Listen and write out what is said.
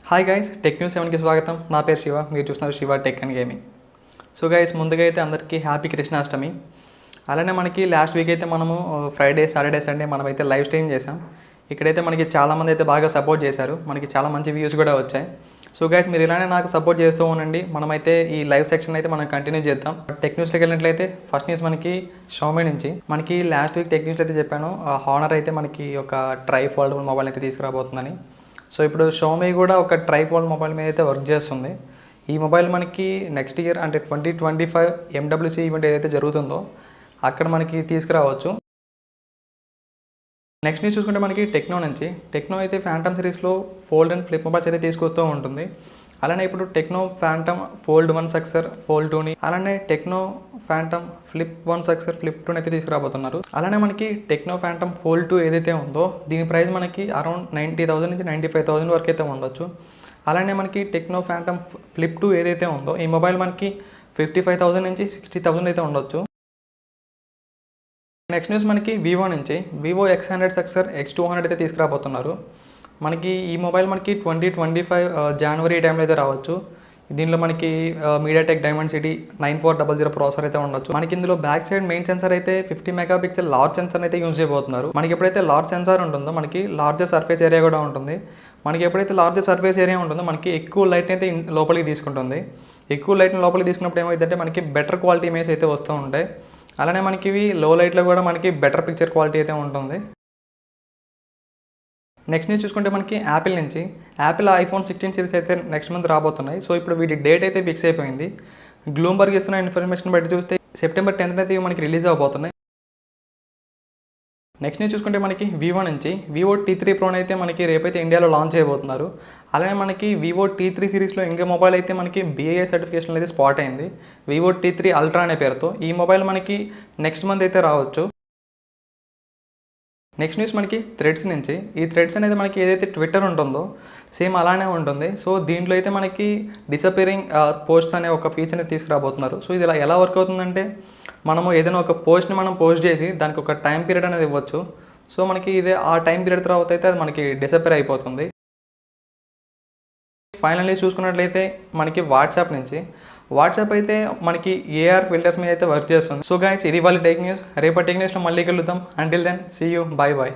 Hi guys, tech news 7కి స్వాగతం. నా పేరు శివ, మీరు చూస్తున్నారు Shiva tech and gaming. So guys, ముందుగా అయితే అందరికీ హ్యాపీ కృష్ణాష్టమి. అలానే మనకి లాస్ట్ వీక్ అయితే మనము ఫ్రైడే, సాటర్డే, సండే మనమైతే లైవ్ స్ట్రీమ్ చేసాం. ఇక్కడైతే మనకి చాలామంది అయితే బాగా సపోర్ట్ చేశారు, మనకి చాలా మంచి వ్యూస్ కూడా వచ్చాయి. సో గైస్, మీరు ఇలానే నాకు సపోర్ట్ చేస్తూ ఉండండి. మనమైతే ఈ లైవ్ సెక్షన్ అయితే మనం కంటిన్యూ చేద్దాం. టెక్ న్యూస్లోకి వెళ్ళినట్లయితే ఫస్ట్ న్యూస్ మనకి షామీ నుంచి. మనకి లాస్ట్ వీక్ టెక్ న్యూస్లో అయితే చెప్పాను, హానర్ అయితే మనకి ఒక ట్రై ఫోల్డబుల్ మొబైల్ అయితే తీసుకురాబోతుందని. సో ఇప్పుడు షామీ కూడా ఒక ట్రై ఫోల్డ్ మొబైల్ మీద అయితే వర్క్ చేస్తుంది. ఈ మొబైల్ మనకి నెక్స్ట్ ఇయర్ అంటే 2025 MWC ఈవెంట్ ఏదైతే జరుగుతుందో అక్కడ మనకి తీసుకురావచ్చు. నెక్స్ట్ న్యూస్ చూసుకుంటే మనకి టెక్నో నుంచి. టెక్నో అయితే ఫ్యాంటమ్ సిరీస్లో ఫోల్డ్ అండ్ ఫ్లిప్ మొబైల్స్ అయితే తీసుకొస్తూ ఉంటుంది. అలానే ఇప్పుడు టెక్నో ఫ్యాంటమ్ ఫోల్డ్ 1 సక్సెర్ ఫోల్డ్ 2ని, అలానే టెక్నో ఫ్యాంటమ్ ఫ్లిప్ 1 సక్సెర్ ఫ్లిప్ 2ని అయితే తీసుకురాబోతున్నారు. అలానే మనకి టెక్నో ఫ్యాంటమ్ ఫోల్డ్ 2 ఏదైతే ఉందో దీని ప్రైస్ మనకి అరౌండ్ 90,000 నుంచి 95,000 వరకు అయితే ఉండొచ్చు. అలానే మనకి టెక్నో ఫ్యాంటమ్ ఫ్లిప్ 2 ఏదైతే ఉందో ఈ మొబైల్ మనకి 55,000 నుంచి 60,000 అయితే ఉండొచ్చు. నెక్స్ట్ న్యూస్ మనకి వివో నుంచి. వివో X100 సక్సెర్ X200 అయితే తీసుకురాబోతున్నారు. మనకి ఈ మొబైల్ మనకి 2025 జనవరి టైంలో అయితే రావచ్చు. దీనిలో మనకి మీడియాటెక్ డైమండ్సిటీ 9400 ప్రాసెసర్ అయితే ఉండొచ్చు. మనకి ఇందులో బ్యాక్ సైడ్ మెయిన్ సెన్సార్ అయితే 50 మెగాపిక్సెల్ లార్జ్ సెన్సార్ అయితే యూజ్ చేయబోతున్నారు. మనకి ఎప్పుడైతే లార్జ్ సెన్సార్ ఉంటుందో మనకి లార్జర్ సర్ఫేస్ ఏరియా కూడా ఉంటుంది. మనకి ఎప్పుడైతే లార్జర్ సర్ఫేస్ ఏరియా ఉంటుందో మనకి ఎక్కువ లైట్ అయితే లోపలికి తీసుకుంటుంది. ఎక్కువ లైట్ని లోపలికి తీసుకున్నప్పుడు ఏమైందంటే మనకి బెటర్ క్వాలిటీ ఇమేజ్ అయితే వస్తూ ఉంటాయి. అలానే మనకి ఇవి లో లైట్లో కూడా మనకి బెటర్ పిక్చర్ క్వాలిటీ అయితే ఉంటుంది. నెక్స్ట్ న్యూస్ చూసుకుంటే మనకి యాపిల్ నుంచి. యాపిల్ iPhone 16 సిరీస్ అయితే నెక్స్ట్ మంత్ రాబోతున్నాయి. సో ఇప్పుడు వీటి డేట్ అయితే ఫిక్స్ అయిపోయింది. బ్లూంబర్గ్ ఇస్తున్న ఇన్ఫర్మేషన్ బట్టి చూస్తే సెప్టెంబర్ 10th అయితే మనకి రిలీజ్ అవబోతున్నాయి. నెక్స్ట్ న్యూస్ చూసుకుంటే మనకి వివో నుంచి. వివో T3 ప్రోని అయితే మనకి రేపైతే ఇండియాలో లాంచ్ చేయబోతున్నారు. అలానే మనకి వివో T3 సిరీస్లో ఇంకో మొబైల్ అయితే మనకి BIS సర్టిఫికేషన్ అయితే స్పాట్ అయింది, వివో T3 అల్ట్రా అనే పేరుతో. ఈ మొబైల్ మనకి నెక్స్ట్ మంత్ అయితే రావచ్చు. నెక్స్ట్ న్యూస్ మనకి థ్రెడ్స్ నుంచి. ఈ థ్రెడ్స్ అనేది మనకి ఏదైతే ట్విట్టర్ ఉంటుందో సేమ్ అలానే ఉంటుంది. సో దీంట్లో అయితే మనకి డిసపియరింగ్ పోస్ట్స్ అనే ఒక ఫీచర్ని తీసుకురాబోతున్నారు. సో ఇది ఎలా వర్క్ అవుతుందంటే మనము ఏదైనా ఒక పోస్ట్ని మనం పోస్ట్ చేసి దానికి ఒక టైం పీరియడ్ అనేది ఇవ్వచ్చు. సో మనకి ఇదే ఆ టైం పీరియడ్ తర్వాత అయితే అది మనకి డిసపియర్ అయిపోతుంది. ఫైనల్లీ చూసుకున్నట్లయితే మనకి వాట్సాప్ నుంచి. వాట్సాప్ అయితే మనకి AR ఫిల్టర్స్ మీద అయితే వర్క్ చేస్తుంది. సో గైస్, ఇది వాళ్ళ టెక్ న్యూస్. రేపటి టెక్ న్యూస్లో మళ్ళీ కలుద్దాం. Until then see you, bye bye.